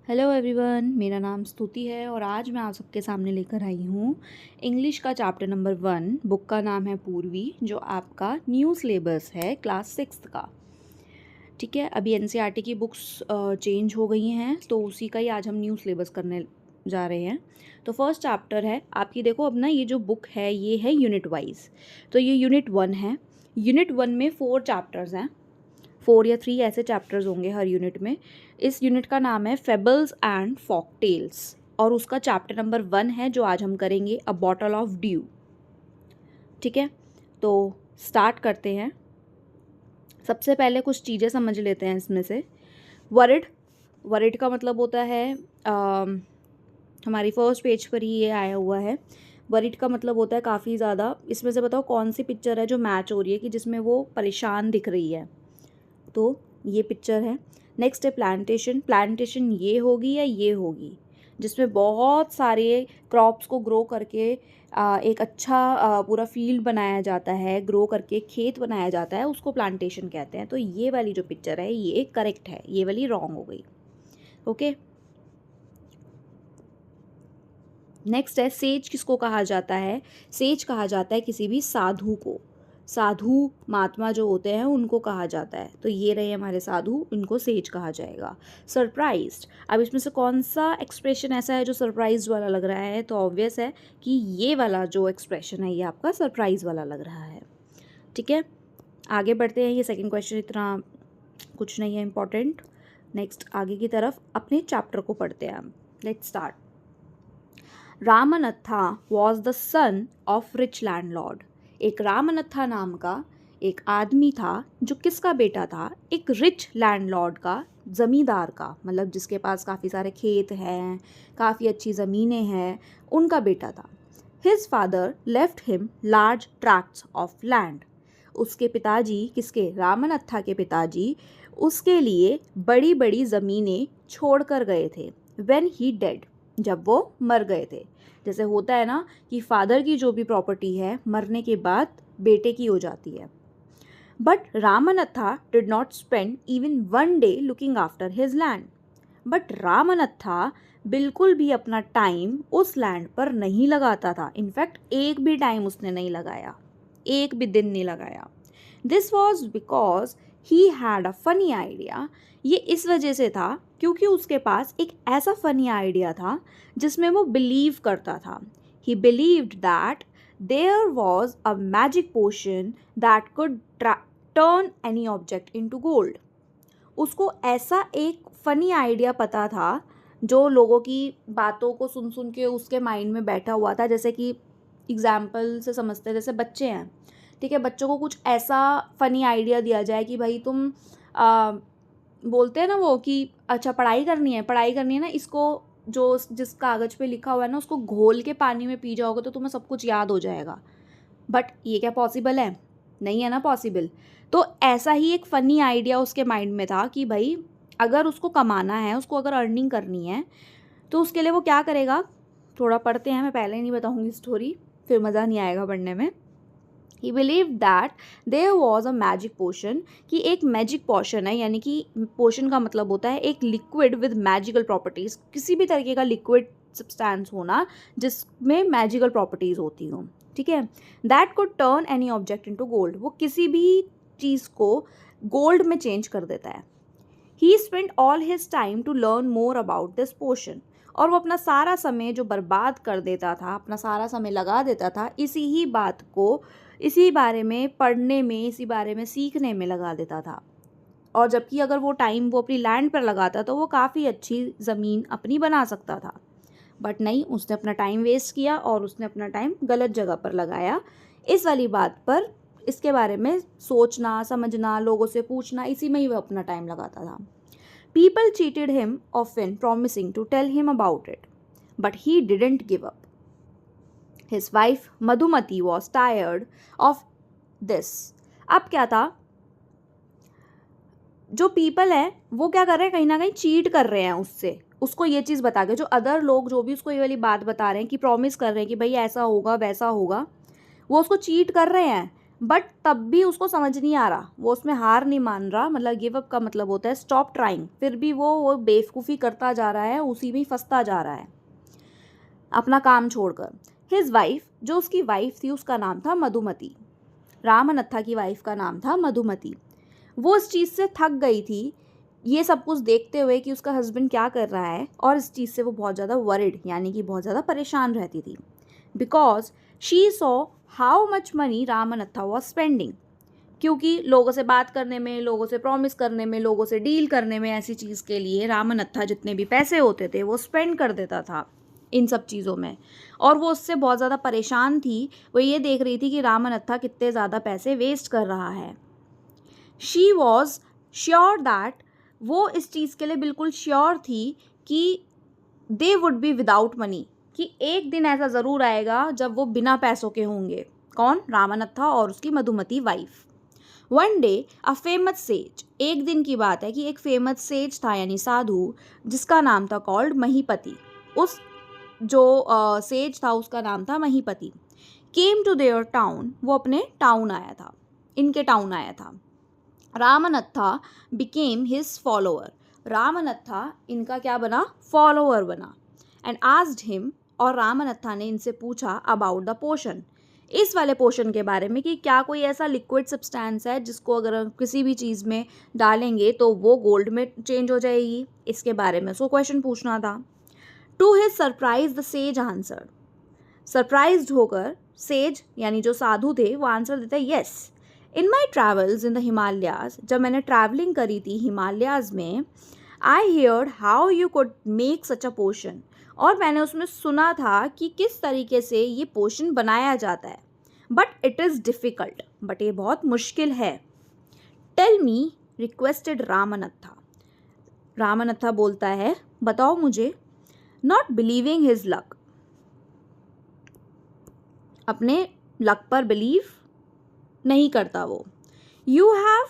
Hello everyone, मेरा नाम स्तुति है और आज मैं आप सबके सामने लेकर आई हूँ इंग्लिश का चैप्टर नंबर 1। बुक का नाम है पूर्वी, जो आपका न्यू सिलेबस है क्लास 6 का। ठीक है, अभी एनसीईआरटी की बुक्स चेंज हो गई हैं, तो उसी का ही आज हम न्यू सिलेबस करने जा रहे हैं। तो फर्स्ट चैप्टर है आपकी, देखो अब ना ये जो बुक है ये है यूनिट वाइज। तो ये यूनिट 1 है। यूनिट 1 में 4 चैप्टर्स हैं, 4 या 3 ऐसे चैप्टर्स होंगे हर यूनिट में। इस यूनिट का नाम है फेबल्स एंड फॉक टेल्स और उसका चैप्टर नंबर 1 है जो आज हम करेंगे, अ बॉटल ऑफ ड्यू। ठीक है, तो स्टार्ट करते हैं। सबसे पहले कुछ चीज़ें समझ लेते हैं इसमें से। वरिड, वरिड का मतलब होता है हमारी फर्स्ट पेज पर ही ये आया हुआ है। वरिड का मतलब होता है काफ़ी ज़्यादा। इसमें से बताओ कौन सी पिक्चर है जो मैच हो रही है कि जिसमें वो परेशान दिख रही है। तो ये पिक्चर है। नेक्स्ट है प्लांटेशन। प्लांटेशन ये होगी या ये होगी, जिसमें बहुत सारे क्रॉप्स को ग्रो करके एक अच्छा पूरा फील्ड बनाया जाता है, ग्रो करके खेत बनाया जाता है, उसको प्लांटेशन कहते हैं। तो ये वाली जो पिक्चर है ये करेक्ट है, ये वाली रॉन्ग हो गई। ओके, नेक्स्ट है सेज। किसको कहा जाता है? सेज कहा जाता है किसी भी साधु को। साधु महात्मा जो होते हैं उनको कहा जाता है। तो ये रहे हमारे साधु, इनको सेज कहा जाएगा। सरप्राइज्ड, अब इसमें से कौन सा एक्सप्रेशन ऐसा है जो सरप्राइज वाला लग रहा है? तो ऑब्वियस है कि ये वाला जो एक्सप्रेशन है ये आपका सरप्राइज वाला लग रहा है। ठीक है, आगे बढ़ते हैं। ये सेकेंड क्वेश्चन इतना कुछ नहीं है इम्पॉर्टेंट। नेक्स्ट आगे की तरफ अपने चैप्टर को पढ़ते हैं हम। Let's start. Ramanatha was the son of rich landlord. एक रामनत्था नाम का एक आदमी था जो किसका बेटा था? एक रिच लैंडलॉर्ड का, ज़मींदार का, मतलब जिसके पास काफ़ी सारे खेत हैं, काफ़ी अच्छी ज़मीनें हैं, उनका बेटा था। His father left him large tracts of land. उसके पिताजी, किसके? रामनत्था के पिताजी उसके लिए बड़ी बड़ी ज़मीनें छोड़ कर गए थे। व्हेन ही डेड, जब वो मर गए थे। जैसे होता है ना कि फादर की जो भी प्रॉपर्टी है मरने के बाद बेटे की हो जाती है। But Ramanatha did not spend even one day looking after his land. But Ramanatha बिल्कुल भी अपना टाइम उस लैंड पर नहीं लगाता था। इनफैक्ट एक भी टाइम उसने नहीं लगाया, एक भी दिन नहीं लगाया। This was because he had a funny idea. ये इस वजह से था क्योंकि उसके पास एक ऐसा फनी आइडिया था जिसमें वो बिलीव करता था। He believed that there was a magic potion that could turn any object into gold. उसको ऐसा एक फ़नी आइडिया पता था जो लोगों की बातों को सुन सुन के उसके माइंड में बैठा हुआ था। जैसे कि एग्जाम्पल से समझते हैं, जैसे बच्चे हैं, ठीक है, बच्चों को कुछ ऐसा फ़नी आइडिया दिया जाए कि भाई तुम बोलते हैं ना वो कि अच्छा पढ़ाई करनी है ना, इसको जो जिस कागज़ पे लिखा हुआ है ना उसको घोल के पानी में पी जाओगे तो तुम्हें सब कुछ याद हो जाएगा। बट ये क्या पॉसिबल है? नहीं है ना पॉसिबल। तो ऐसा ही एक फ़नी आइडिया उसके माइंड में था कि भाई अगर उसको कमाना है, उसको अगर अर्निंग करनी है, तो उसके लिए वो क्या करेगा? थोड़ा पढ़ते हैं, मैं पहले नहीं बताऊँगी स्टोरी, फिर मज़ा नहीं आएगा पढ़ने में। He believe that there was a magic potion, कि एक मैजिक पोशन है, यानी कि पोशन का मतलब होता है एक लिक्विड विद मैजिकल प्रॉपर्टीज़, किसी भी तरीके का लिक्विड सब्सटेंस होना जिसमें मैजिकल प्रॉपर्टीज़ होती हों। ठीक है, that could turn any object into gold, वो किसी भी चीज़ को गोल्ड में चेंज कर देता है। He spend all his time to learn more about this potion, और वो अपना सारा समय जो बर्बाद कर देता था, अपना सारा समय लगा देता था इसी ही बात को, इसी बारे में पढ़ने में, इसी बारे में सीखने में लगा देता था। और जबकि अगर वो टाइम वो अपनी लैंड पर लगाता तो वो काफ़ी अच्छी ज़मीन अपनी बना सकता था। बट नहीं, उसने अपना टाइम वेस्ट किया और उसने अपना टाइम गलत जगह पर लगाया। इस वाली बात पर, इसके बारे में सोचना, समझना, लोगों से पूछना, इसी में ही वो अपना टाइम लगाता था। People cheated him often promising to tell him about it, but he didn't give up. His wife Madhumati was tired of this. अब क्या था, जो पीपल है वो क्या कर रहे हैं, कहीं ना कहीं चीट कर रहे हैं उससे, उसको ये चीज़ बता के। जो अदर लोग जो भी उसको ये वाली बात बता रहे हैं कि प्रॉमिस कर रहे हैं कि भाई ऐसा होगा वैसा होगा, वो उसको चीट कर रहे हैं। बट तब भी उसको समझ नहीं आ रहा, वो उसमें हार नहीं मान रहा, मतलब गिव अप का मतलब होता है स्टॉप ट्राइंग। फिर भी वो बेवकूफ़ी करता जा रहा है, उसी में ही फंसता जा रहा है अपना काम छोड़कर। हिज वाइफ, जो उसकी वाइफ थी उसका नाम था मधुमती। रामनत्था की वाइफ का नाम था मधुमती। वो इस चीज़ से थक गई थी, ये सब कुछ देखते हुए कि उसका हस्बैंड क्या कर रहा है, और इस चीज़ से वो बहुत ज़्यादा वरिड यानी कि बहुत ज़्यादा परेशान रहती थी। Because she saw how much money Ramanatha was spending, क्योंकि लोगों से बात करने में, लोगों से प्रॉमिस करने में, लोगों से डील करने में, ऐसी चीज़ के लिए रामनत्था जितने भी पैसे होते थे वो स्पेंड कर देता था इन सब चीज़ों में। और वो उससे बहुत ज़्यादा परेशान थी, वो ये देख रही थी कि रामनत्था कितने ज़्यादा पैसे वेस्ट कर रहा है। शी वॉज श्योर दैट, वो इस चीज़ के लिए बिल्कुल श्योर थी कि they would be without money, कि एक दिन ऐसा ज़रूर आएगा जब वो बिना पैसों के होंगे। कौन? रामनत्था और उसकी Madhumati wife. One day a famous says, एक दिन की बात है कि एक फेमस सेज था यानी साधु, जिसका नाम था कॉल्ड महीपति। उस जो सेज था उसका नाम था महीपति। केम टू देयर टाउन, वो अपने टाउन आया था, इनके टाउन आया था। रामनत्था बिकेम हिज फॉलोअर, रामनत्था इनका क्या बना? फॉलोअर बना। एंड आस्क्ड हिम, और रामनत्था ने इनसे पूछा अबाउट द पोशन, इस वाले पोशन के बारे में कि क्या कोई ऐसा लिक्विड सब्सटेंस है जिसको अगर हम किसी भी चीज़ में डालेंगे तो वो गोल्ड में चेंज हो जाएगी, इसके बारे में उसको क्वेश्चन पूछना था। To his surprise the sage answer, surprised होकर सेज यानी जो साधु थे वो आंसर देते हैं yes, in my travels in the Himalayas, जब मैंने ट्रैवलिंग करी थी हिमालयाज में, I heard how you could make such a potion, और मैंने उसमें सुना था कि किस तरीके से ये पोशन बनाया जाता है, but it is difficult, but ये बहुत मुश्किल है। टेल मी, रिक्वेस्टेड रामनत्था, रामनत्था बोलता है बताओ मुझे। नॉट बिलीविंग हिज लक, अपने लक पर बिलीव नहीं करता वो। You have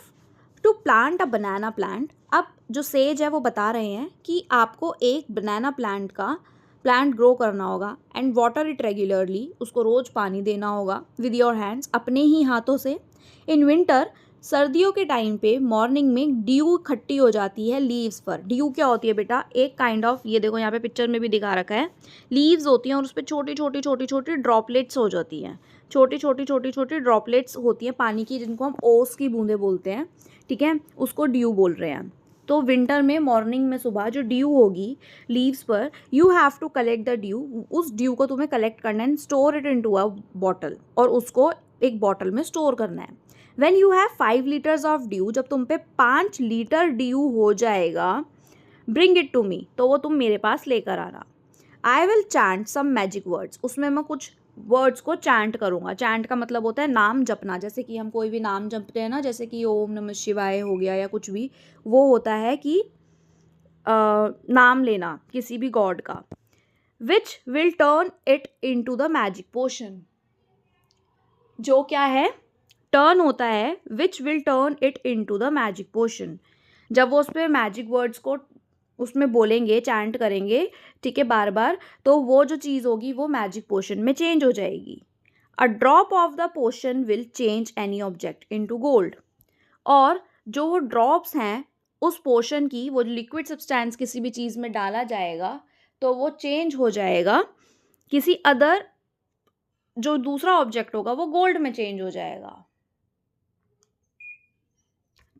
to plant a banana plant, अब जो सेज है वो बता रहे हैं कि आपको एक बनाना प्लांट ग्रो करना होगा, एंड वाटर इट रेगुलरली, उसको रोज़ पानी देना होगा, विद योर हैंड्स, अपने ही हाथों से। इन विंटर, सर्दियों के टाइम पे मॉर्निंग में ड्यू इकट्ठी हो जाती है लीव्स पर। ड्यू क्या होती है बेटा? एक काइंड ऑफ, ये देखो यहाँ पे पिक्चर में भी दिखा रखा है, लीव्स होती हैं और उस पर छोटी छोटी छोटी छोटी ड्रॉपलेट्स हो जाती हैं, छोटी छोटी छोटी छोटी ड्रॉपलेट्स होती हैं पानी की, जिनको हम ओस की बूंदें बोलते हैं, ठीक है, उसको ड्यू बोल रहे हैं। तो विंटर में मॉर्निंग में सुबह जो ड्यू होगी लीव्स पर, you have to collect the dew, उस ड्यू को तुम्हें कलेक्ट करना है, store it into a bottle, और उसको एक बॉटल में स्टोर करना है। When you have 5 litres of dew, जब तुम पे 5 लीटर ड्यू हो जाएगा, ब्रिंग इट टू मी, तो वो तुम मेरे पास लेकर आना। I will chant some magic words, उसमें मैं कुछ वर्ड्स को चैंट करूँगा। चैंट का मतलब होता है नाम जपना, जैसे कि हम कोई भी नाम जपते हैं ना, जैसे कि ओम नमः शिवाय हो गया या कुछ भी, वो होता है कि नाम लेना किसी भी गॉड का। Which will turn it into the magic potion, जो क्या है? टर्न होता है, which will turn it into the magic potion, जब वो उस पर मैजिक वर्ड्स को उसमें बोलेंगे, चैंट करेंगे, ठीक है, बार बार, तो वो जो चीज़ होगी वो मैजिक पोशन में चेंज हो जाएगी। A drop of the potion will change any object into gold, और जो वो ड्रॉप्स हैं उस पोशन की, वो लिक्विड सब्सटेंस किसी भी चीज़ में डाला जाएगा तो वो चेंज हो जाएगा, किसी अदर जो दूसरा ऑब्जेक्ट होगा वो गोल्ड में चेंज हो जाएगा।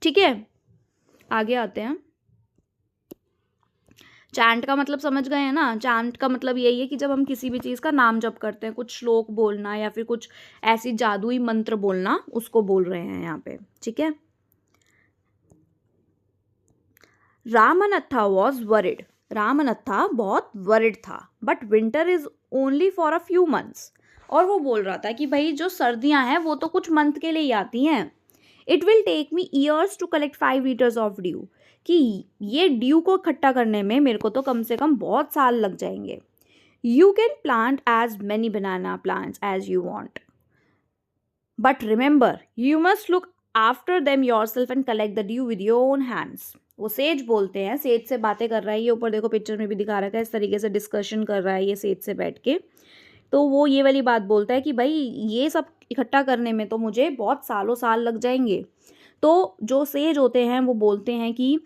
ठीक है, आगे आते हैं। चैंट का मतलब समझ गए हैं ना? चैंट का मतलब यही है कि जब हम किसी भी चीज़ का नाम जप करते हैं, कुछ श्लोक बोलना या फिर कुछ ऐसी जादुई मंत्र बोलना, उसको बोल रहे हैं यहाँ पे, ठीक है। रामनत्था वॉज वरिड, रामनत्था बहुत वरिड था, but winter is only for a few months, और वो बोल रहा था कि भाई जो सर्दियाँ हैं वो तो कुछ मंथ के लिए ही आती हैं। It will take me years to collect 5 litres of dew, कि ये ड्यू को इकट्ठा करने में मेरे को तो कम से कम बहुत साल लग जाएंगे। You can plant as many banana plants as you want, but remember you must look after them yourself and collect the dew with your own hands. वो सेज बोलते हैं, सेज से बातें कर रहा है, ये ऊपर देखो पिक्चर में भी दिखा रखा है, इस तरीके से डिस्कशन कर रहा है ये सेज से बैठ के। तो वो ये वाली बात बोलता है कि भाई ये सब इकट्ठा करने में तो मुझे बहुत सालों साल लग जाएंगे। तो जो सेज होते हैं वो बोलते हैं कि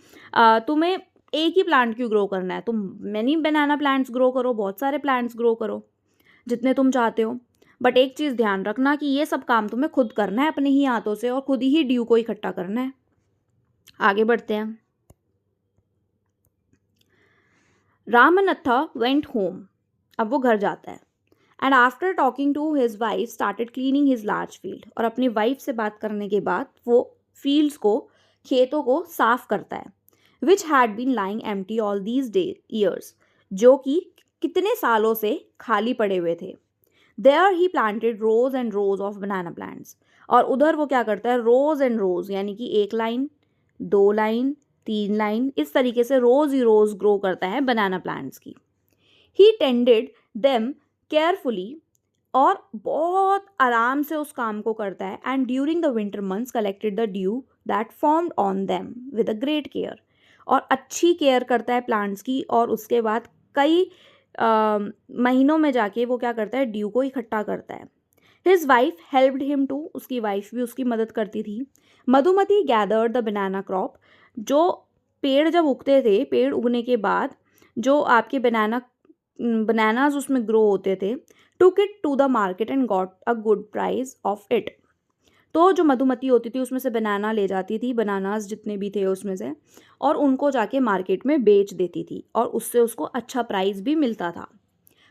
तुम्हें एक ही प्लांट क्यों ग्रो करना है, तुम मैनी बनाना प्लांट्स ग्रो करो, बहुत सारे प्लांट्स ग्रो करो जितने तुम चाहते हो, बट एक चीज़ ध्यान रखना कि ये सब काम तुम्हें खुद करना है अपने ही हाथों से और खुद ही ड्यू को इकट्ठा करना है। आगे बढ़ते हैं। रामनत्था वेंट होम, अब वो घर जाता है। And after talking to his wife started cleaning his large field, और अपनी वाइफ से बात करने के बाद वो फील्ड्स को, खेतों को साफ करता है। Which had been lying empty all these day years, जो कि कितने सालों से खाली पड़े हुए थे। There he planted rows and rows of banana plants, और उधर वो क्या करता है, रोज एंड रोज यानी कि 1 लाइन, 2 लाइन, 3 लाइन, इस तरीके से रोज ही रोज ग्रो करता है बनाना प्लांट्स की। ही टेंडेड देम केयरफुली, और बहुत आराम से उस काम को करता है। And during the winter months collected the due that formed on them with a great care, और अच्छी केयर करता है प्लांट्स की, और उसके बाद कई महीनों में जाके वो क्या करता है, ड्यू को इकट्ठा करता है। His wife helped him too, उसकी वाइफ भी उसकी मदद करती थी। Madhumati gathered the banana crop, जो पेड़ जब उगते थे, पेड़ उगने के बाद जो आपके बनानाज उसमें ग्रो होते थे, took it to the market and got a good price of it. तो जो मधुमती होती थी उसमें से बनाना ले जाती थी, बनानाज जितने भी थे उसमें से, और उनको जाके मार्केट में बेच देती थी, और उससे उसको अच्छा प्राइस भी मिलता था।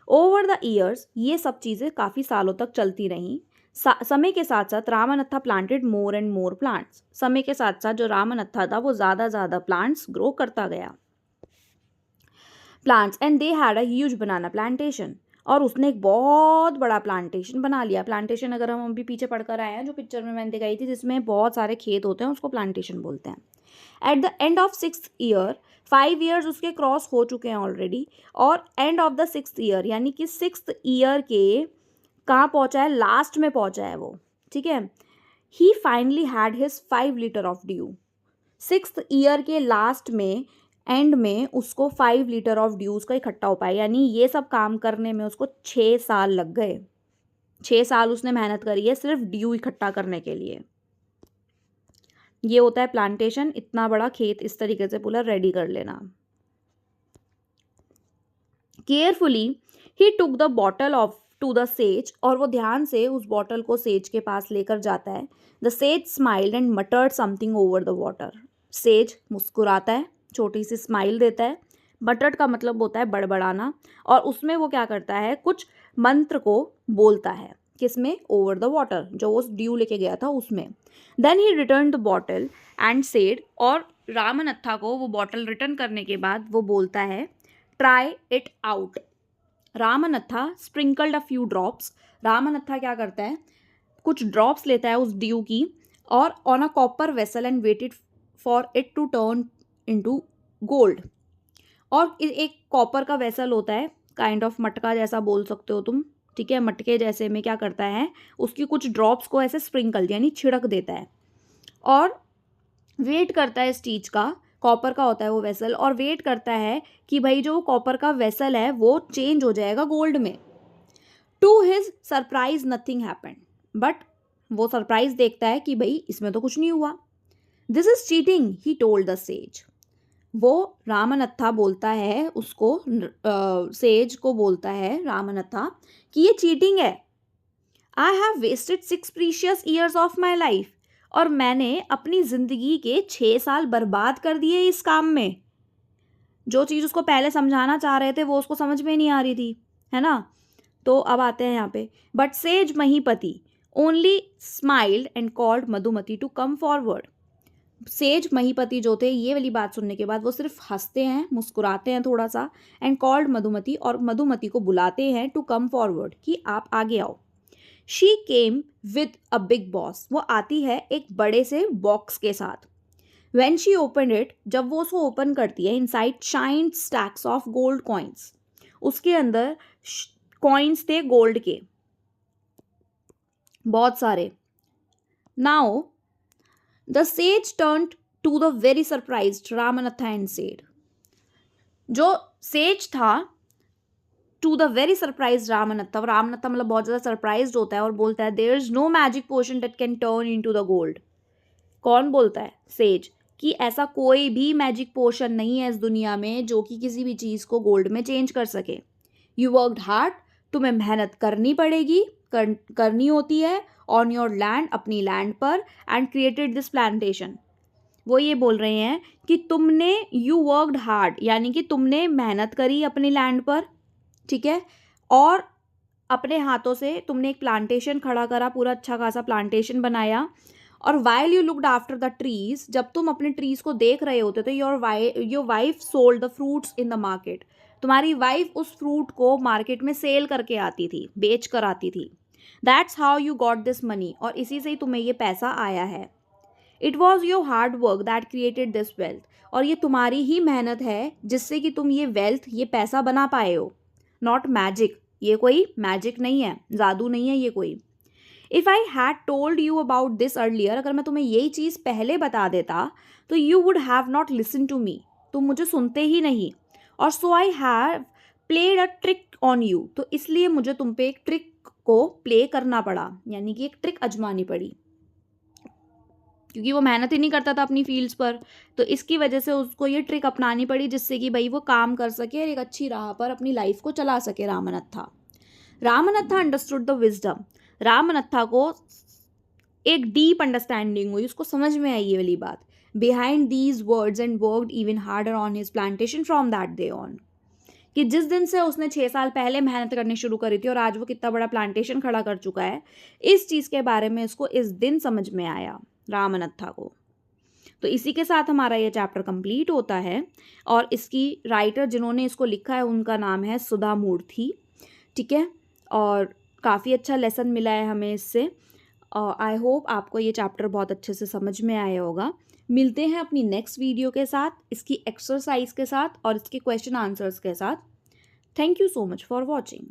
ओवर द ईयर्स, ये सब चीज़ें काफ़ी सालों तक चलती रहीं। समय के साथ साथ Ramanatha planted more and more plants, समय के साथ साथ जो रामनत्था था वो ज़्यादा प्लांट्स ग्रो करता गया। Plants and they had a huge banana plantation, और उसने एक बहुत बड़ा प्लांटेशन बना लिया। प्लांटेशन अगर हम अभी पीछे पढ़कर आए हैं, जो पिक्चर में मैंने दिखाई थी जिसमें बहुत सारे खेत होते हैं, उसको प्लांटेशन बोलते हैं। At the end of 6th year, 5 years उसके क्रॉस हो चुके हैं ऑलरेडी, और end of the 6th year यानी कि 6th ईयर के कहाँ पहुँचा है, लास्ट में पहुँचा है वो, ठीक है। He finally had his 5 litres of dew, 6th year के लास्ट में, एंड में उसको 5 लीटर ऑफ ड्यूज का इकट्ठा हो पाया, यानी ये सब काम करने में उसको 6 साल लग गए। 6 साल उसने मेहनत करी है सिर्फ ड्यू इकट्ठा करने के लिए। ये होता है प्लांटेशन, इतना बड़ा खेत इस तरीके से पूरा रेडी कर लेना। Carefully he took the bottle off to the sage, और वो ध्यान से उस बॉटल को सेज के पास लेकर जाता है। The sage smiled and मटर्ड something over the water, says मुस्कुराता है, छोटी सी स्माइल देता है। मटर्ड का मतलब होता है बड़बड़ाना, और उसमें वो क्या करता है, कुछ मंत्र को बोलता है, किसमें, ओवर द वाटर, जो वो ड्यू लेके गया था उसमें। Then he returned the bottle and said, और रामनत्था को वो बॉटल रिटर्न करने के बाद वो बोलता है, try it out. Ramanatha sprinkled a few drops, Ramanatha क्या करता है, कुछ ड्रॉप्स लेता है उस ड्यू की, और on a copper vessel and waited for it to turn into gold. और एक कॉपर का वेसल होता है, काइंड ऑफ मटका जैसा बोल सकते हो तुम, ठीक है, मटके जैसे में क्या करता है, उसकी कुछ ड्रॉप्स को ऐसे स्प्रिंकल यानी छिड़क देता है, और वेट करता है इस चीज का, कॉपर का होता है वो वेसल, और वेट करता है कि भाई जो कॉपर का वेसल है वो चेंज हो जाएगा गोल्ड में। To his surprise nothing happened, but वो सरप्राइज देखता है कि भाई इसमें तो कुछ नहीं हुआ। This is cheating, he told the sage, वो रामनत्था बोलता है उसको, सेज को बोलता है रामनत्था कि ये चीटिंग है। I have wasted 6 precious years of my life, और मैंने अपनी ज़िंदगी के 6 साल बर्बाद कर दिए इस काम में। जो चीज़ उसको पहले समझाना चाह रहे थे वो उसको समझ में नहीं आ रही थी, है ना। तो अब आते हैं यहाँ पे, but sage Mahipati only smiled and called Madhumati to come forward. Sage Mahipati जो थे, ये वाली बात सुनने के बाद वो सिर्फ हंसते हैं, मुस्कुराते हैं थोड़ा सा, एंड कॉल्ड मधुमती, और मधुमती को बुलाते हैं टू कम फॉरवर्ड, कि आप आगे आओ। She came with a big box, वो आती है एक बड़े से बॉक्स के साथ। व्हेन शी ओपन इट, जब वो उसको ओपन करती है, inside shined stacks of gold coins, उसके अंदर कॉइन्स थे गोल्ड के बहुत सारे। Now the sage turned to the very surprised Ramanatha and said, जो सेज था to the very surprise Ramanatha, Ramanatha मतलब बहुत ज़्यादा सरप्राइज होता है और बोलता है there is no magic potion that can turn into the gold. कौन बोलता है? सेज। कि ऐसा कोई भी मैजिक पोशन नहीं है इस दुनिया में जो कि किसी भी चीज़ को गोल्ड में चेंज कर सके। यू वर्कड हार्ड, तुम्हें मेहनत करनी पड़ेगी, करनी होती है ऑन योर लैंड, अपनी लैंड पर, एंड क्रिएटेड दिस प्लांटेशन। वो ये बोल रहे हैं कि तुमने यू वर्कड हार्ड यानी कि तुमने मेहनत करी अपनी लैंड पर, ठीक है, और अपने हाथों से तुमने एक प्लांटेशन खड़ा करा, पूरा अच्छा खासा प्लांटेशन बनाया। और while you looked after the trees, जब तुम अपने ट्रीज को देख रहे होते थे, your wife sold the fruits in the market, तुम्हारी वाइफ उस फ्रूट को मार्केट में सेल करके आती थी, बेच कर आती थी। That's how you got this money, और इसी से ही तुम्हें ये पैसा आया है। It was your hard work that created this wealth, और ये तुम्हारी ही मेहनत है जिससे कि तुम ये वेल्थ, ये पैसा बना पाए हो। नॉट मैजिक, ये कोई मैजिक नहीं है, जादू नहीं है ये कोई। If I had told you about this earlier, अगर मैं तुम्हें यही चीज़ पहले बता देता तो you would have not listen to me, तुम मुझे सुनते ही नहीं। और so I have played a trick on you, तो इसलिए मुझे तुम पे एक ट्रिक को प्ले करना पड़ा, यानी कि एक ट्रिक आजमानी पड़ी, क्योंकि वो मेहनत ही नहीं करता था अपनी फील्ड्स पर, तो इसकी वजह से उसको ये ट्रिक अपनानी पड़ी जिससे कि भाई वो काम कर सके और एक अच्छी राह पर अपनी लाइफ को चला सके रामनत्था। रामनत्था अंडरस्टूड द विजडम, रामनत्था को एक डीप अंडरस्टैंडिंग हुई, उसको समझ में आई ये वाली बात, behind these words, and worked even harder on his plantation from that day on, कि जिस दिन से उसने 6 साल पहले मेहनत करनी शुरू करी थी और आज वो कितना बड़ा प्लांटेशन खड़ा कर चुका है, इस चीज़ के बारे में इसको इस दिन समझ में आया रामनत्था को। तो इसी के साथ हमारा ये चैप्टर कंप्लीट होता है, और इसकी राइटर जिन्होंने इसको लिखा है उनका नाम है सुधा मूर्ति, ठीक है, और काफ़ी अच्छा लेसन मिला है हमें इससे। आई होप आपको ये चैप्टर बहुत अच्छे से समझ में आया होगा। मिलते हैं अपनी नेक्स्ट वीडियो के साथ, इसकी एक्सरसाइज के साथ और इसके क्वेश्चन आंसर्स के साथ। Thank you so much for watching.